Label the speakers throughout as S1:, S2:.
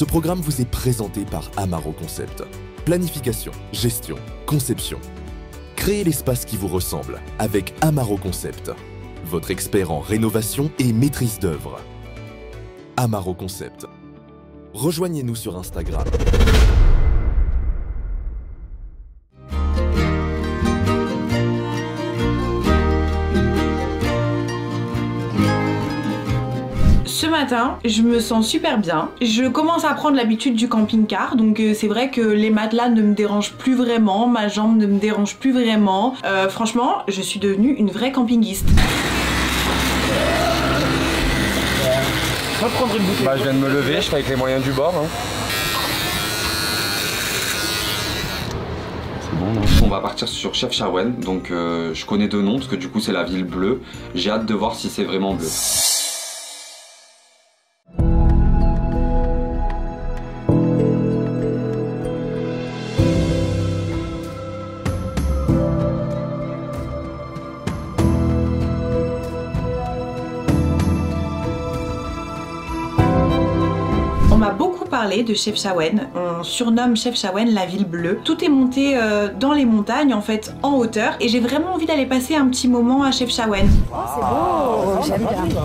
S1: Ce programme vous est présenté par Amaro Concept. Planification, gestion, conception. Créez l'espace qui vous ressemble avec Amaro Concept. Votre expert en rénovation et maîtrise d'œuvre. Amaro Concept. Rejoignez-nous sur Instagram.
S2: Ce matin, je me sens super bien. Je commence à prendre l'habitude du camping-car, donc c'est vrai que les matelas ne me dérangent plus vraiment, ma jambe ne me dérange plus vraiment. Franchement, je suis devenue une vraie campingiste.
S3: Va prendre une bouteille. Bah, je viens de me lever, je fais avec les moyens du bord. Hein. C'est bon, non? On va partir sur Chefchaouen, donc je connais deux noms parce que du coup c'est la ville bleue. J'ai hâte de voir si c'est vraiment bleu.
S2: On m'a beaucoup parlé de Chefchaouen, on surnomme Chefchaouen la ville bleue. Tout est monté dans les montagnes, en fait, en hauteur, et j'ai vraiment envie d'aller passer un petit moment à Chefchaouen.
S4: Oh, c'est beau, j'aime bien.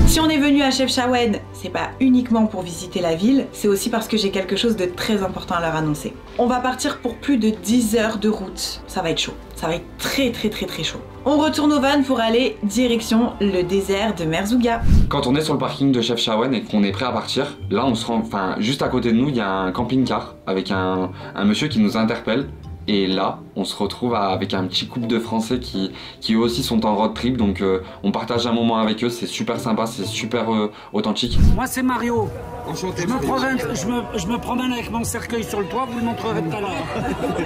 S2: Si on est venu à Chefchaouen, c'est pas uniquement pour visiter la ville, c'est aussi parce que j'ai quelque chose de très important à leur annoncer. On va partir pour plus de 10 heures de route. Ça va être chaud. Ça va être très chaud. On retourne au van pour aller direction le désert de Merzouga.
S3: Quand on est sur le parking de Chefchaouen et qu'on est prêt à partir, là on se rend, enfin juste à côté de nous il y a un camping-car avec un monsieur qui nous interpelle. Et là, on se retrouve avec un petit couple de Français qui eux aussi sont en road trip, donc on partage un moment avec eux, c'est super sympa, c'est super authentique.
S5: Moi c'est Mario.
S3: Enchanté.
S5: Je me promène avec mon cercueil sur le toit, vous le montrerez tout à l'heure.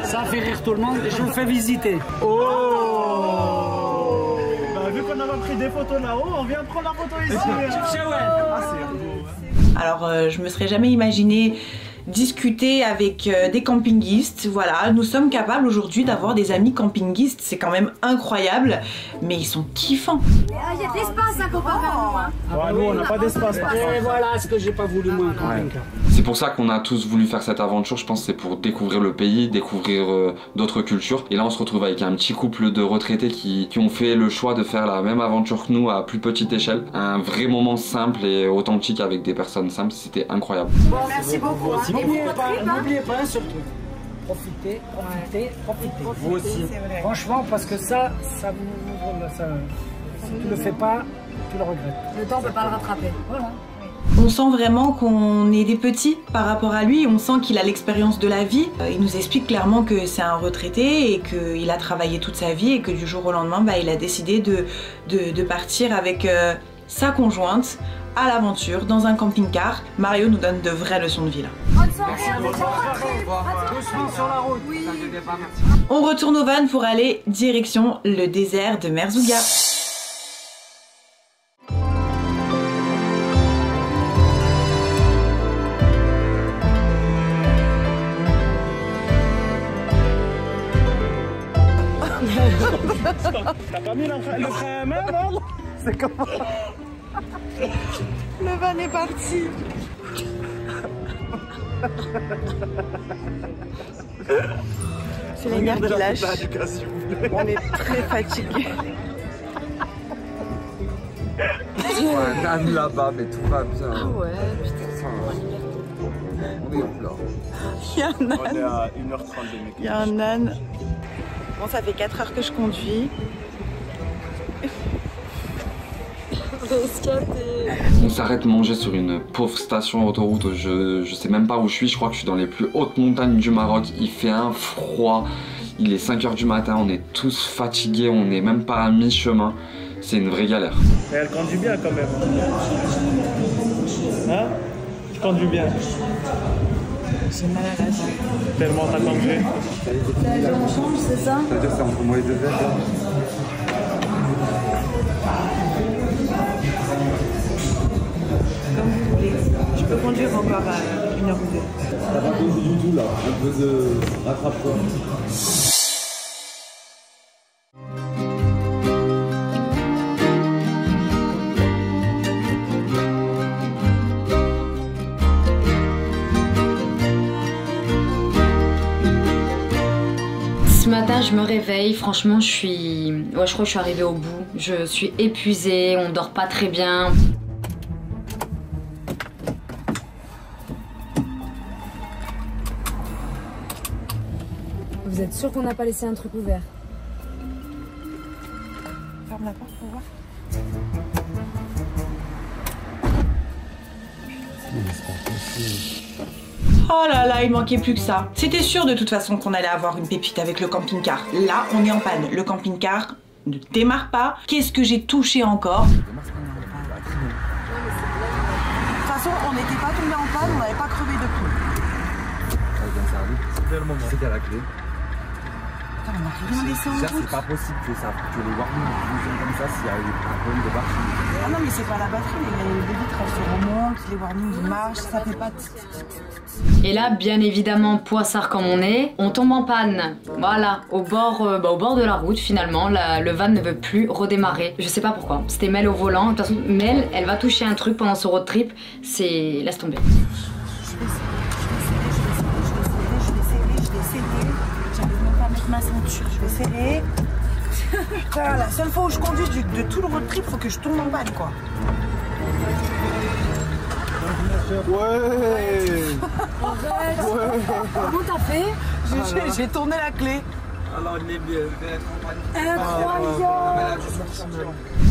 S5: Ça fait rire tout le monde et je vous fais visiter.
S6: Oh, bah, vu qu'on a pris des photos là-haut, on vient prendre la photo ici. Ah, c'est beau.
S2: Alors je me serais jamais imaginé discuter avec des campingistes. Voilà, nous sommes capables aujourd'hui d'avoir des amis campingistes, c'est quand même incroyable, mais ils sont kiffants.
S4: Il y a de l'espace à comparer à nous, hein.
S6: Ouais, nous on n'a pas d'espace.
S5: Et voilà ce que j'ai pas voulu moi.
S3: Ouais. C'est pour ça qu'on a tous voulu faire cette aventure, je pense que c'est pour découvrir le pays, découvrir d'autres cultures. Et là on se retrouve avec un petit couple de retraités qui ont fait le choix de faire la même aventure que nous à plus petite échelle. Un vrai moment simple et authentique avec des personnes simples, c'était incroyable.
S4: Bon, merci beaucoup. Hein.
S5: N'oubliez pas un seul truc. Profitez.
S6: Vous aussi.
S5: Franchement, parce que ça si tu le fais pas, tu le regrettes.
S4: Le temps peut pas le rattraper.
S5: Voilà.
S2: On sent vraiment qu'on est des petits par rapport à lui, on sent qu'il a l'expérience de la vie. Il nous explique clairement que c'est un retraité et qu'il a travaillé toute sa vie et que du jour au lendemain, il a décidé de partir avec sa conjointe à l'aventure dans un camping-car. Mario nous donne de vraies leçons de vie là.
S4: Bonne soirée,
S5: Sur la route.
S4: Oui.
S2: On retourne au van pour aller direction le désert de Merzouga.
S6: T'as pas mis le frein à main, non? C'est comment?
S2: Le van est parti. C'est les nerfs qui lâchent. On est très fatigués.
S3: Un âne là-bas, mais tout va bien.
S2: Ah ouais, putain.
S3: On est où là?
S2: Il y a un âne.
S6: On est à 1h30 de mec.
S2: Il y a un âne. Bon, ça fait 4 heures que je conduis.
S3: On s'arrête manger sur une pauvre station autoroute, je sais même pas où je suis crois que je suis dans les plus hautes montagnes du Maroc, il fait un froid, il est 5 h du matin, on est tous fatigués, on n'est même pas à mi-chemin, c'est une vraie galère.
S6: Et elle conduit bien quand même. Hein? Tu conduis bien.
S2: J'ai mal à la jambe.
S6: Tellement t'as conduit.
S4: T'as allé en chambre, c'est ça?
S3: C'est-à-dire c'est entre moi et deux verres.
S2: encore 1 heure ou 2.
S7: T'as pas posé du tout là, un peu de rattrape-toi.
S8: Ce matin, je me réveille, franchement, je crois que je suis arrivée au bout. Je suis épuisée, on dort pas très bien.
S4: Vous êtes sûr qu'on n'a pas laissé un truc ouvert?
S2: Ferme la porte pour voir. Oh là là, il manquait plus que ça. C'était sûr de toute façon qu'on allait avoir une pépite avec le camping-car. Là, on est en panne. Le camping-car ne démarre pas. Qu'est-ce que j'ai touché encore? De toute façon, on n'était pas tombé en panne, on n'avait pas crevé de pneus.
S7: C'était le moment. C'était à la clé.
S2: Attends, on n'a rien laissé en route.
S7: C'est pas possible que les warnings fonctionnent comme ça s'il y a eu un problème de batterie.
S2: Ah non, mais c'est pas la batterie, les vitres elles se remontent, les warnings ils marchent, ça fait pas.
S8: Et là, bien évidemment, poissard comme on est, on tombe en panne. Voilà, au bord de la route finalement, le van ne veut plus redémarrer. Je sais pas pourquoi. C'était Mel au volant. De toute façon, Mel, elle va toucher un truc pendant ce road trip. C'est... laisse tomber.
S2: Je vais serrer. J'arrive même pas à mettre ma ceinture. Je vais serrer. Putain, la seule fois où je conduis de tout le road trip, faut que je tombe en panne quoi.
S7: Ouais.
S4: Comment t'as fait?
S2: J'ai tourné la clé.
S6: Alors il est bien.
S4: Incroyable.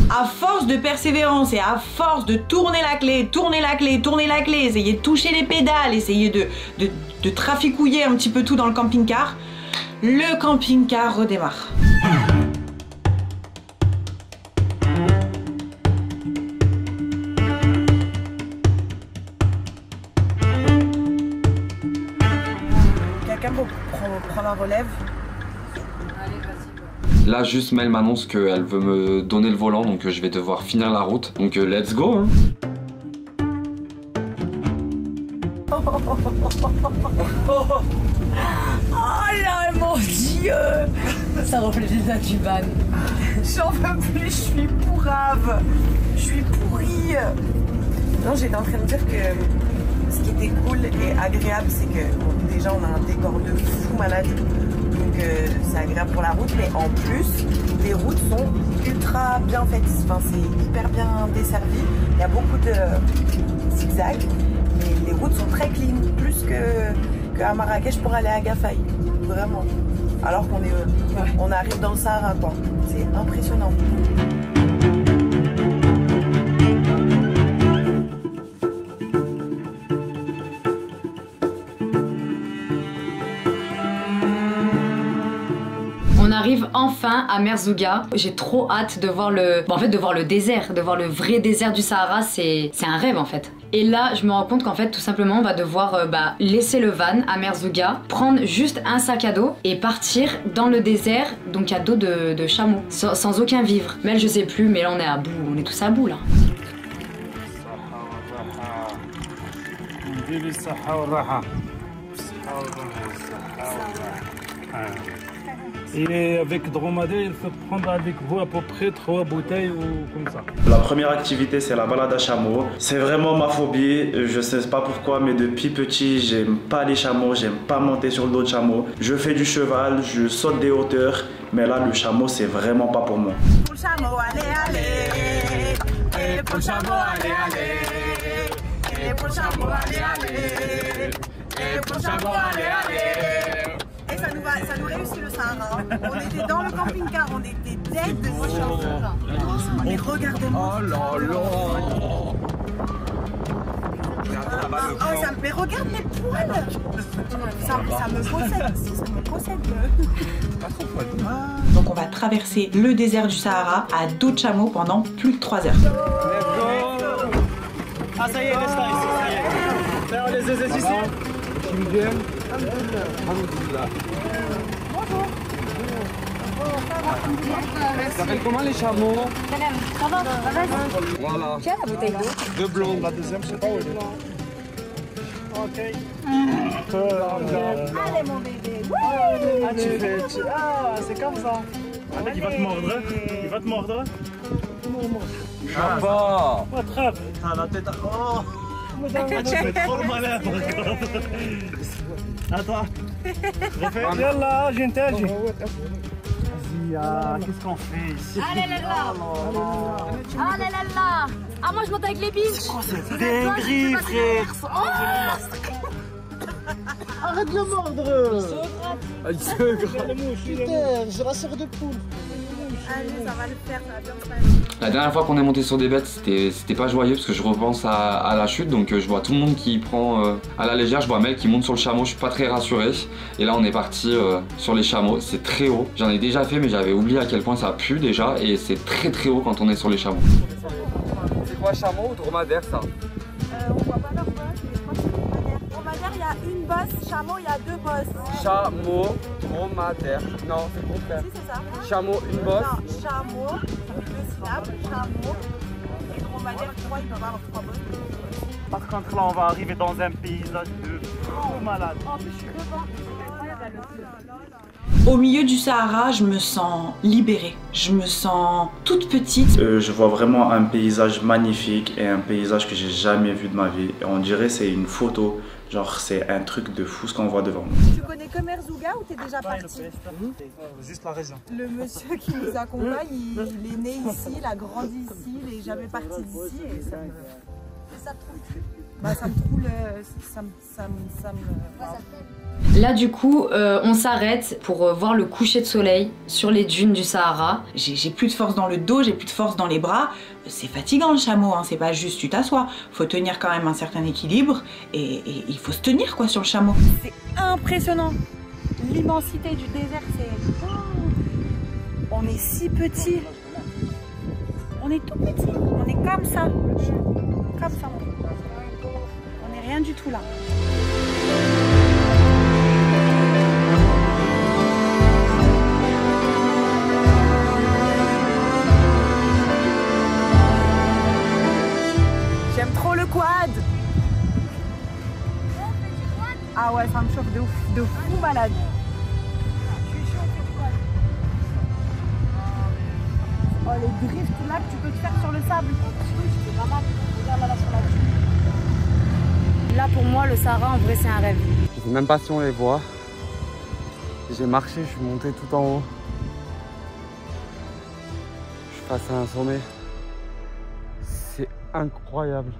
S2: À force de persévérance et à force de tourner la clé, essayer de toucher les pédales, essayer de traficouiller un petit peu tout dans le camping-car, le camping-car redémarre. Quelqu'un prend la relève.
S3: Là, juste Mel m'annonce qu'elle veut me donner le volant, donc je vais devoir finir la route. Donc let's go hein.
S4: Oh là, mon Dieu! Ça reflète les du van.
S2: J'en veux plus, je suis pourrave. Je suis pourrie. Non, j'étais en train de dire que ce qui était cool et agréable, c'est que bon, déjà on a un décor de fou malade. Donc c'est agréable pour la route, mais en plus, les routes sont ultra bien faites. Enfin, c'est hyper bien desservi. Il y a beaucoup de zigzags, mais les routes sont très clean, plus qu'à Marrakech pour aller à Gafaï. Vraiment. Alors qu'on est, on arrive dans le Sahara, quoi. C'est impressionnant.
S8: On arrive enfin à Merzouga. J'ai trop hâte de voir le désert, de voir le vrai désert du Sahara. C'est un rêve en fait. Et là, je me rends compte qu'en fait, tout simplement, on va devoir laisser le van à Merzouga, prendre juste un sac à dos et partir dans le désert, donc à dos de chameau, sans aucun vivre. Mais je sais plus, mais là on est à bout, on est tous à bout là.
S5: Et avec dromadaire, il faut prendre avec vous à peu près 3 bouteilles ou comme ça.
S6: La première activité, c'est la balade à chameau. C'est vraiment ma phobie. Je sais pas pourquoi, mais depuis petit, j'aime pas les chameaux, j'aime pas monter sur le dos de chameau. Je fais du cheval, je saute des hauteurs, mais là, le chameau, c'est vraiment pas pour moi.
S2: Pour le chameau, allez, allez. Et pour le chameau, allez, allez. Et pour le chameau, allez, allez. Et pour le chameau, allez, allez. Et ça nous réussit le Sahara. On était dans le camping-car, on était dead de chauffeur. Mais regardez-moi. Oh là là. Oh, mais regarde mes poils. Ça me possède. Donc on va traverser le désert du Sahara à dos de chameau pendant plus de 3 heures.
S6: Ah ça y est, reste là, ça y est. Faire les exercices.
S3: Ça s'appelle comment les chameaux?
S4: Ça va, vas-y.
S3: Voilà.
S4: Tiens la bouteille d'eau.
S3: 2 blondes.
S6: La deuxième, je sais pas où elle est. Ok.
S4: Allez mon bébé.
S6: Ah, ah, c'est comme ça. Ah, mec, il va te mordre. Il va te mordre.
S3: Ah bah.
S6: Attrape. Ah, la tête. Oh. Tu fais trop le malin par contre. Attends. Yallah, j'ai une telle. Vas-y, qu'est-ce qu'on fait ici?
S4: Allez là là. Allez là là. Ah moi je monte avec les biches.
S6: C'est quoi cette dinguerie, frère? Arrête de le mordre.
S3: Il se gratte.
S6: Putain, j'ai la chair de poule.
S4: Allez, ça va le faire, ça va bien se passer.
S3: La dernière fois qu'on est monté sur des bêtes, c'était pas joyeux parce que je repense à la chute, donc je vois tout le monde qui prend à la légère, je vois Mel qui monte sur le chameau, je suis pas très rassuré. Et là on est parti sur les chameaux, c'est très haut. J'en ai déjà fait mais j'avais oublié à quel point ça pue déjà et c'est très très haut quand on est sur les chameaux. C'est quoi, chameau ou dromadaire ça?
S4: On voit pas leur bosse, mais je crois que c'est dromadaire. Dromadaire, il y a une bosse, chameau, il y a deux bosses.
S3: Chameau, dromadaire. Non, c'est le contraire.
S4: Si, c'est ça.
S3: Chameau, une bosse.
S4: Non, chameau, deux syllabes, chameau. Et dromadaire, je crois, il doit avoir trois bosses.
S6: Par contre, là, on va arriver dans un paysage de fou malade.
S4: En plus, je suis devant.
S2: Au milieu du Sahara, je me sens libérée, je me sens toute petite.
S6: Je vois vraiment un paysage magnifique et un paysage que j'ai jamais vu de ma vie. Et on dirait c'est une photo, genre c'est un truc de fou ce qu'on voit devant nous.
S4: Tu connais que Merzouga ou t'es déjà parti?
S6: Juste la région.
S4: Le monsieur qui nous accompagne, il est né ici, il a grandi ici, il est jamais parti d'ici et ça me trouble. Bah ça me trouble, ça me...
S8: Là du coup, on s'arrête pour voir le coucher de soleil sur les dunes du Sahara.
S2: J'ai plus de force dans le dos, j'ai plus de force dans les bras. C'est fatigant le chameau, hein. C'est pas juste tu t'assois. Faut tenir quand même un certain équilibre et il faut se tenir quoi sur le chameau.
S4: C'est impressionnant. L'immensité du désert, c'est... Oh, on est si petit. On est tout petit. On est comme ça. Comme ça. On est rien du tout là. J'aime trop le quad. Ah ouais, ça me chauffe de fou malade. Oh les drifts là que tu peux te faire sur le sable. C'est pas mal. Regarde là sur la dune.
S8: Là pour moi, le Sahara en vrai c'est un rêve.
S3: Je sais même pas si on les voit. J'ai marché, je suis monté tout en haut. Je suis passé à un sommet. C'est incroyable.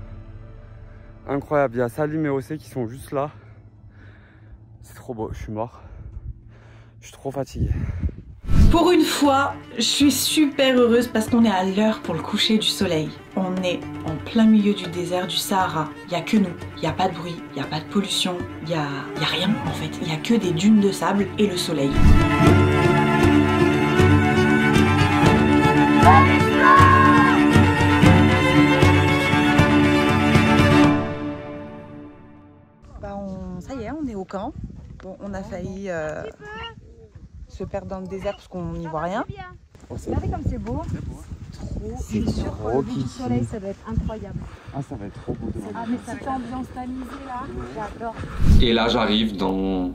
S3: Incroyable. Il y a Salim et Ossé qui sont juste là. C'est trop beau, je suis mort. Je suis trop fatigué.
S2: Pour une fois, je suis super heureuse parce qu'on est à l'heure pour le coucher du soleil. On est en plein milieu du désert du Sahara. Il n'y a que nous. Il n'y a pas de bruit, il n'y a pas de pollution, il n'y a rien en fait. Il n'y a que des dunes de sable et le soleil.
S4: Ça y est, on est au camp. Bon, on a failli se perdre dans le désert parce qu'on n'y voit rien. Regardez comme c'est beau. C'est sûr que le lever du soleil, ça doit être incroyable.
S3: Ah, ça va être trop beau demain.
S4: Ah, mais cette ambiance tamisée là, j'adore.
S3: Et là, j'arrive dans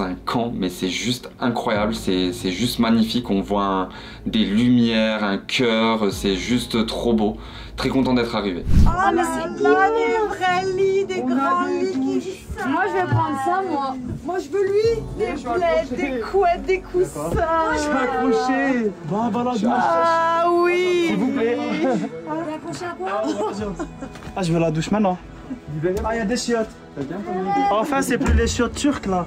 S3: un camp, mais c'est juste incroyable, c'est juste magnifique. On voit des lumières, un cœur, c'est juste trop beau. Très content d'être arrivé.
S4: Oh, mais c'est là des vrais lits, des grands lits qui...
S8: Moi je vais prendre ça, moi.
S4: Moi je veux lui, des plaids, des couettes, des coussins.
S6: Je suis accroché. Bon, voilà,
S4: ah oui.
S6: s'il vous plaît.
S4: T'es accroché à quoi?
S6: Ah, je veux la douche maintenant. Ah, il y a des chiottes. Enfin, c'est plus les chiottes turques là.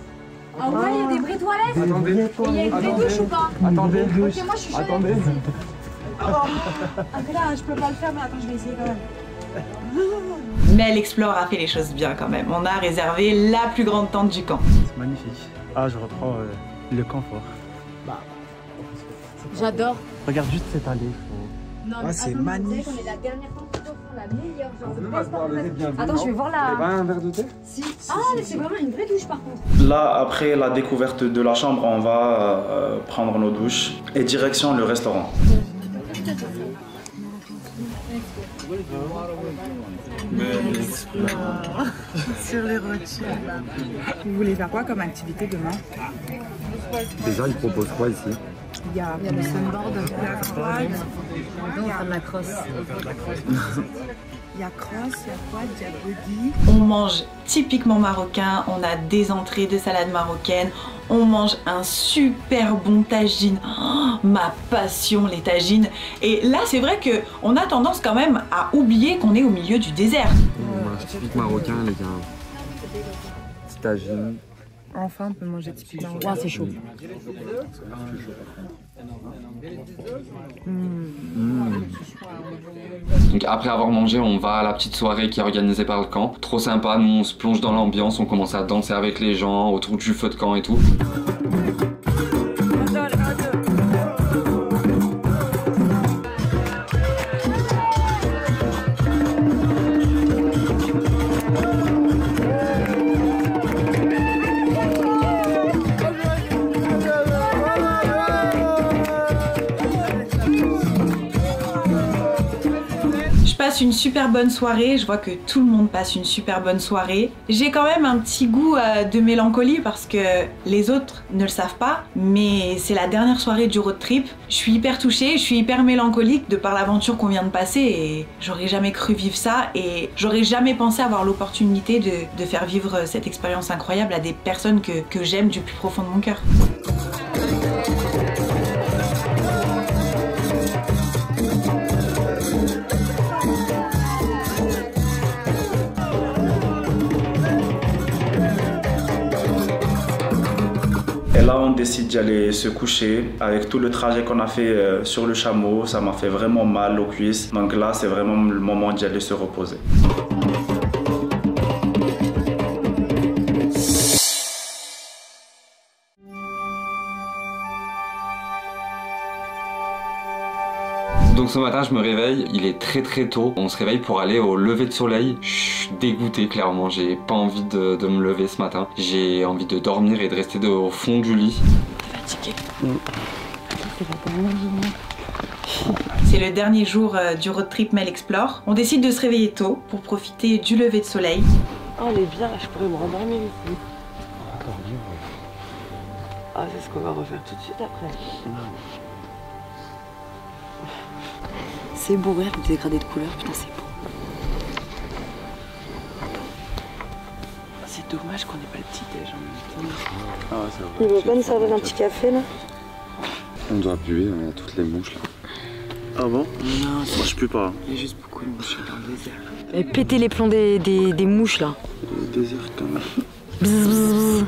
S4: Ah ouais, il y a des vraies toilettes.
S3: Attendez.
S4: Et il y a une vraie douche ou pas?
S3: Attendez.
S4: Ok, moi je suis chaude.
S3: Attendez.
S4: Ah, là, je peux pas le faire, mais attends, je vais essayer quand même.
S2: Mais l'Explore a fait les choses bien quand même. On a réservé la plus grande tente du camp.
S6: C'est magnifique. Ah, je reprends le confort.
S8: J'adore.
S6: Regarde juste cette allée.
S8: Non,
S6: ah, c'est magnifique.
S4: On est la dernière tente, la meilleure. Genre,
S8: attends, je vais voir la...
S3: Pas un verre de thé?
S8: Si. Ah, mais c'est vraiment une vraie douche par contre.
S6: Là, après la découverte de la chambre, on va prendre nos douches et direction le restaurant.
S4: Sur les rotules. Vous voulez faire quoi comme activité demain?
S7: Déjà, ils proposent quoi ici?
S4: Il y a
S8: le sunboard.
S4: Il y a quad.
S8: On va faire de la crosse.
S4: Il y a cross, il y a quad, il y a buggy.
S2: On mange typiquement marocain, on a des entrées de salade marocaine, on mange un super bon tagine. Oh, ma passion les tagines. Et là c'est vrai qu'on a tendance quand même à oublier qu'on est au milieu du désert.
S7: On mange typique marocain, les gars. Petit tagine.
S4: Enfin, on peut manger typiquement.
S8: Ouais, c'est chaud.
S3: Donc après avoir mangé, on va à la petite soirée qui est organisée par le camp. Trop sympa, nous on se plonge dans l'ambiance, on commence à danser avec les gens autour du feu de camp et tout.
S2: Une super bonne soirée, je vois que tout le monde passe une super bonne soirée. J'ai quand même un petit goût de mélancolie parce que les autres ne le savent pas, mais c'est la dernière soirée du road trip. Je suis hyper touchée, je suis hyper mélancolique de par l'aventure qu'on vient de passer et j'aurais jamais cru vivre ça et j'aurais jamais pensé avoir l'opportunité de faire vivre cette expérience incroyable à des personnes que j'aime du plus profond de mon cœur.
S6: Et là, on décide d'aller se coucher. Avec tout le trajet qu'on a fait sur le chameau, ça m'a fait vraiment mal aux cuisses. Donc là, c'est vraiment le moment d'y aller se reposer.
S3: Donc ce matin je me réveille, il est très tôt, on se réveille pour aller au lever de soleil. Je suis dégoûté clairement, j'ai pas envie de me lever ce matin. J'ai envie de dormir et de rester au fond du lit.
S2: Fatigué. C'est le dernier jour du road trip Mel Explore. On décide de se réveiller tôt pour profiter du lever de soleil.
S9: Oh, elle est bien, je pourrais me rendormir ici. Ah, c'est ce qu'on va refaire tout de suite après. C'est beau, regarde le dégradé de couleur, putain c'est beau. C'est dommage qu'on n'ait pas le petit déj en même temps.
S6: Ah ouais, ça va.
S9: Il veut pas nous servir un petit café là?
S7: On doit puer, on a toutes les mouches là.
S6: Ah bon?
S9: Non,
S6: Moi je pue pas.
S9: il y a juste beaucoup de mouches dans le désert.
S8: Et péter les plombs des mouches là.
S6: Le désert quand même.
S8: Bzz, bzz, bzz.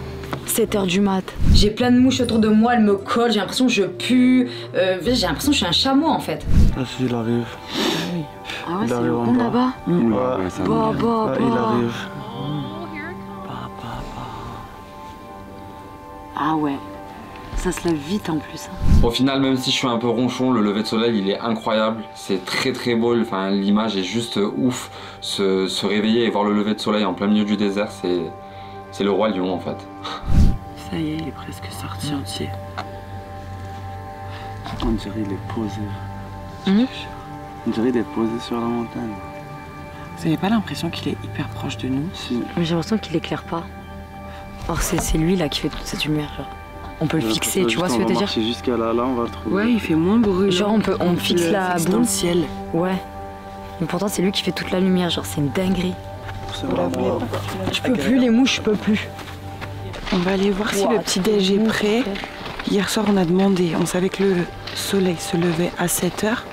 S8: 7h du mat. J'ai plein de mouches autour de moi, elles me collent, j'ai l'impression que je pue. J'ai l'impression que je suis un chameau en fait.
S6: Ah si, il arrive.
S8: Ah ouais, c'est le rond là-bas.
S6: Ouais,
S7: ça
S6: il arrive.
S8: Ah ouais, ça se lève vite en plus.
S3: Au final, même si je suis un peu ronchon, le lever de soleil il est incroyable. C'est très beau, enfin, l'image est juste ouf. Se réveiller et voir le lever de soleil en plein milieu du désert, c'est le roi lion en fait.
S9: Ça y est, il est presque sorti entier.
S6: On dirait il est posé.
S8: Mmh.
S6: On dirait il est posé sur la montagne.
S9: Vous avez pas l'impression qu'il est hyper proche de nous?
S6: Si.
S8: Mais j'ai l'impression qu'il éclaire pas. Or c'est lui là qui fait toute cette lumière genre. On peut le fixer, tu vois ce que je veux dire?
S6: On va marcher jusqu'à là, on va le trouver.
S9: Ouais, il fait moins brûlant.
S8: Genre on fixe la
S9: dans
S8: boule.
S9: le ciel.
S8: Ouais. Mais pourtant c'est lui qui fait toute la lumière, genre c'est une dinguerie. Je peux plus les mouches, je peux plus.
S9: On va aller voir si le petit déj est prêt. Hier soir on a demandé, on savait que le soleil se levait à 7h.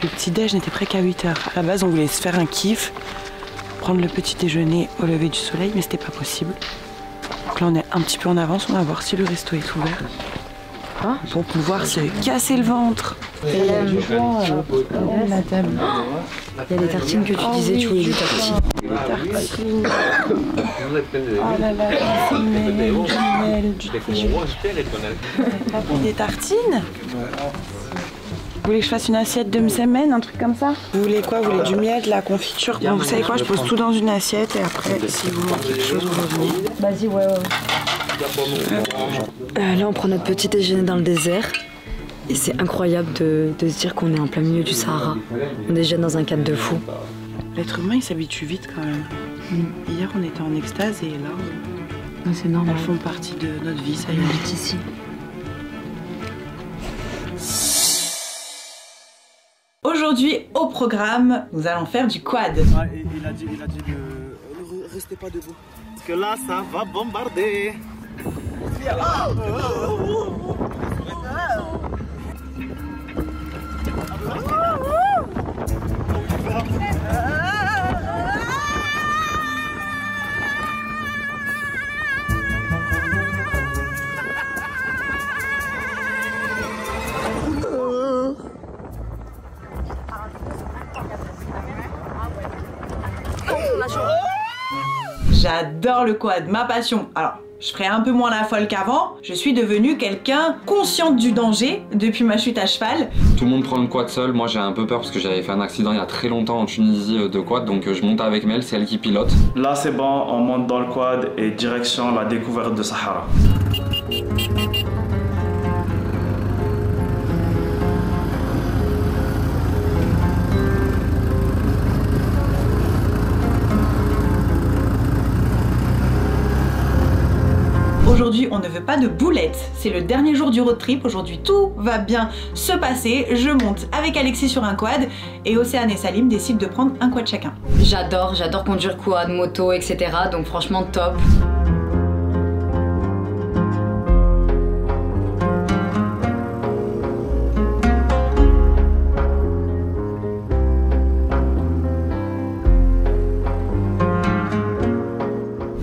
S9: Le petit déj n'était prêt qu'à 8h. À la base on voulait se faire un kiff, prendre le petit déjeuner au lever du soleil, mais c'était pas possible. Donc là on est un petit peu en avance, on va voir si le resto est ouvert. Hein, pour pouvoir se casser le ventre.
S8: La table. Il y a des tartines que tu disais, tu voulais des tartines.
S9: Tartines. Oh là là, des tartines? Vous voulez que je fasse une assiette de msemen, un truc comme ça? Vous voulez quoi? Vous voulez du miel, de la confiture? Bon, vous savez quoi? Je pose tout dans une assiette et après, si vous mangez quelque chose, vous revenez.
S8: Vas-y, ouais. Là, on prend notre petit déjeuner dans le désert. Et c'est incroyable de se dire qu'on est en plein milieu du Sahara. On est déjà dans un cadre de fou.
S9: L'être humain, il s'habitue vite quand même. Hier, on était en extase et là,
S8: c'est normal.
S9: Elles font partie de notre vie, ça y est.
S8: On habite ici.
S2: Aujourd'hui, au programme, nous allons faire du quad.
S6: Ah, il a dit de restez pas debout. Parce que là, ça va bombarder.
S2: J'adore le quad, ma passion. Alors, je ferai un peu moins la folle qu'avant. Je suis devenue quelqu'un consciente du danger depuis ma chute à cheval.
S3: Tout le monde prend le quad seul. Moi, j'ai un peu peur parce que j'avais fait un accident il y a très longtemps en Tunisie de quad. Donc, je monte avec Mel, c'est elle qui pilote.
S6: Là, c'est bon, on monte dans le quad et direction la découverte de Sahara.
S2: Aujourd'hui, on ne veut pas de boulettes. C'est le dernier jour du road trip. Aujourd'hui, tout va bien se passer. Je monte avec Alexis sur un quad et Océane et Salim décident de prendre un quad chacun.
S8: J'adore conduire quad, moto, etc. Donc franchement, top.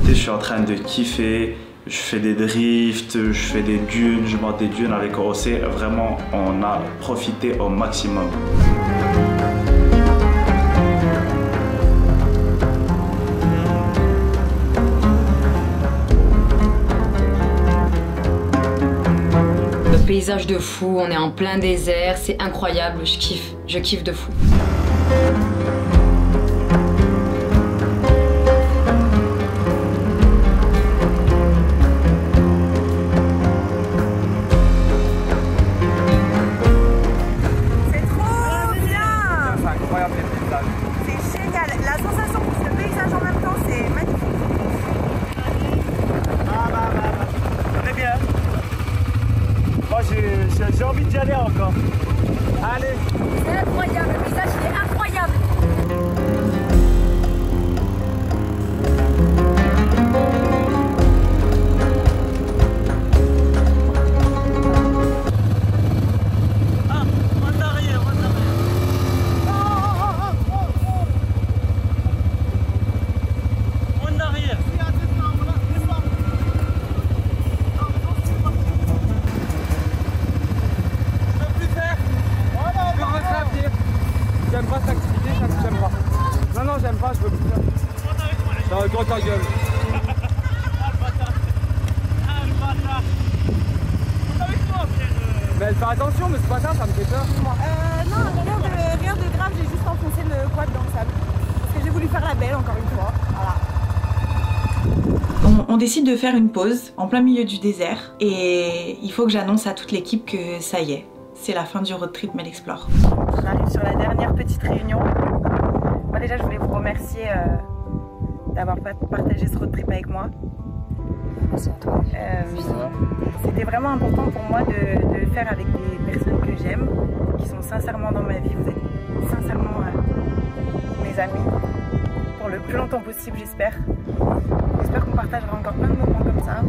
S6: Je suis en train de kiffer. Je fais des drifts, je fais des dunes, je monte des dunes avec OC. Vraiment, on a profité au maximum.
S8: Le paysage de fou, on est en plein désert, c'est incroyable, je kiffe de fou.
S6: J'ai envie d'y aller encore. Allez.
S4: C'est incroyable, le paysage il est incroyable.
S7: J'aime pas cette activité, j'aime pas. Non, j'aime pas, je veux plus faire. Non, gros ta gueule. Mais elle fait attention, mais c'est pas ça, ça me fait peur.
S4: Non, rien de grave, j'ai juste enfoncé le quad dans le sable. Parce que j'ai voulu faire la belle encore une fois. Voilà.
S2: On décide de faire une pause en plein milieu du désert et il faut que j'annonce à toute l'équipe que ça y est, c'est la fin du road trip Mel Explore.
S9: J'arrive sur la dernière petite réunion. Moi déjà je voulais vous remercier d'avoir partagé ce road trip avec moi.
S8: Merci à toi.
S9: C'était vraiment important pour moi de le faire avec des personnes que j'aime, qui sont sincèrement dans ma vie. Vous êtes sincèrement mes amis, pour le plus longtemps possible j'espère. J'espère qu'on partagera encore plein de moments comme ça.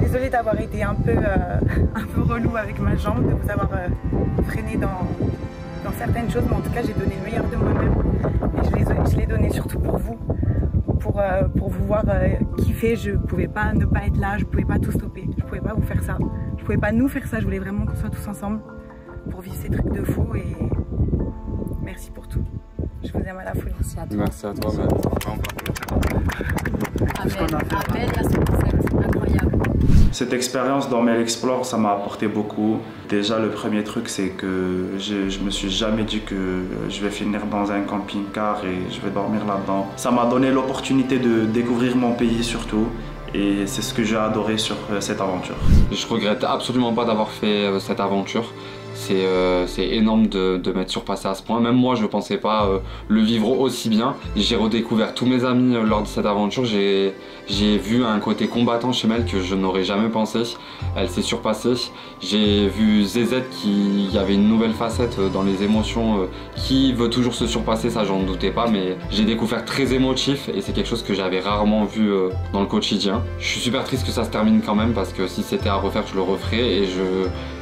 S9: Désolée d'avoir été un peu relou avec ma jambe, de vous avoir freiné dans certaines choses, mais en tout cas j'ai donné le meilleur de moi-même et je l'ai donné surtout pour vous, pour vous voir kiffer. Je pouvais pas ne pas être là, je pouvais pas tout stopper, je pouvais pas vous faire ça, je pouvais pas nous faire ça, je voulais vraiment qu'on soit tous ensemble pour vivre ces trucs de fou et merci pour tout. Je vous aime à la folie.
S8: Merci à toi.
S7: Merci à toi, Mel.
S8: Amel, là c'est incroyable.
S6: Cette expérience dans Mel Explore, ça m'a apporté beaucoup. Déjà, le premier truc, c'est que je me suis jamais dit que je vais finir dans un camping-car et je vais dormir là-dedans. Ça m'a donné l'opportunité de découvrir mon pays surtout Et c'est ce que j'ai adoré sur cette aventure.
S3: Je regrette absolument pas d'avoir fait cette aventure. C'est énorme de m'être surpassé à ce point. Même moi, je ne pensais pas le vivre aussi bien. J'ai redécouvert tous mes amis lors de cette aventure. J'ai vu un côté combattant chez Mel que je n'aurais jamais pensé. Elle s'est surpassée. J'ai vu ZZ qui y avait une nouvelle facette dans les émotions. Qui veut toujours se surpasser, ça j'en doutais pas. Mais j'ai découvert très émotif et c'est quelque chose que j'avais rarement vu dans le quotidien. Je suis super triste que ça se termine quand même parce que si c'était à refaire, je le referais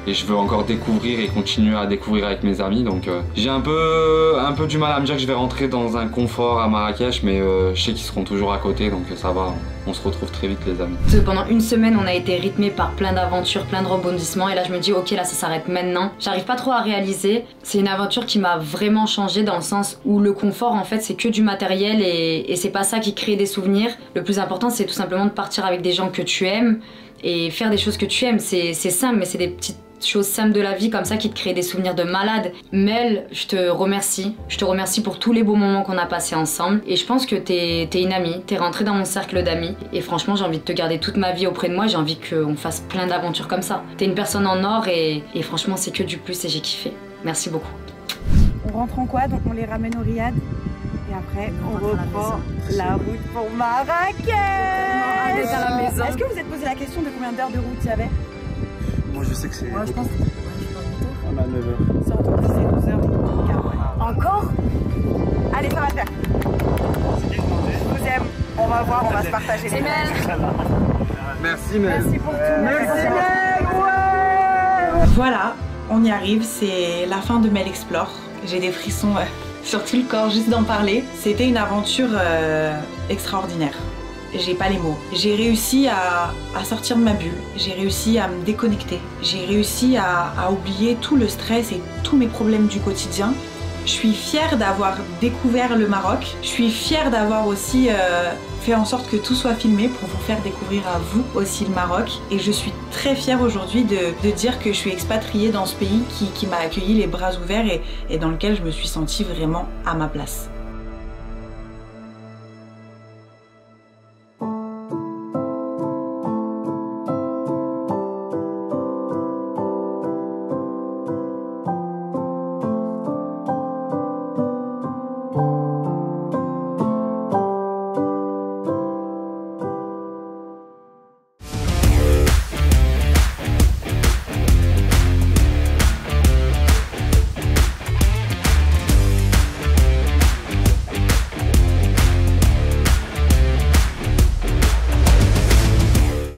S3: et je veux encore découvrir et continuer à découvrir avec mes amis. Donc j'ai un peu du mal à me dire que je vais rentrer dans un confort à Marrakech, mais je sais qu'ils seront toujours à côté, donc ça va, on se retrouve très vite les amis.
S8: Pendant une semaine, on a été rythmé par plein d'aventures, plein de rebondissements, et là je me dis ok, là ça s'arrête maintenant. J'arrive pas trop à réaliser. C'est une aventure qui m'a vraiment changé dans le sens où le confort en fait c'est que du matériel et c'est pas ça qui crée des souvenirs. Le plus important c'est tout simplement de partir avec des gens que tu aimes et faire des choses que tu aimes. C'est simple, mais c'est des petites choses simples de la vie comme ça qui te créent des souvenirs de malade. Mel, je te remercie. Je te remercie pour tous les beaux moments qu'on a passés ensemble. Et je pense que t'es une amie, t'es rentrée dans mon cercle d'amis. Et franchement, j'ai envie de te garder toute ma vie auprès de moi. J'ai envie qu'on fasse plein d'aventures comme ça. T'es une personne en or et franchement, c'est que du plus et j'ai kiffé. Merci beaucoup.
S4: On rentre en quad, on les ramène au Riad. Et après, on reprend la route pour Marrakech. Est-ce que vous êtes posé la question de combien d'heures de route il y avait?
S6: Moi je sais que c'est...
S4: Moi je pense que
S6: on a 9 heures.
S4: c'est entre 10 et 12 heures. Encore? Allez, ça va le faire. Je vous aime. On va voir, on va se partager. C'est Mel.
S7: Merci Mel.
S4: Merci pour tout. Merci Mel. Ouais.
S2: Voilà, on y arrive, c'est la fin de Mel Explore. J'ai des frissons sur tout le corps juste d'en parler. C'était une aventure extraordinaire. J'ai pas les mots. J'ai réussi à sortir de ma bulle, j'ai réussi à me déconnecter, j'ai réussi à oublier tout le stress et tous mes problèmes du quotidien. Je suis fière d'avoir découvert le Maroc, je suis fière d'avoir aussi fait en sorte que tout soit filmé pour vous faire découvrir à vous aussi le Maroc. Et je suis très fière aujourd'hui de dire que je suis expatriée dans ce pays qui m'a accueilli les bras ouverts et dans lequel je me suis sentie vraiment à ma place.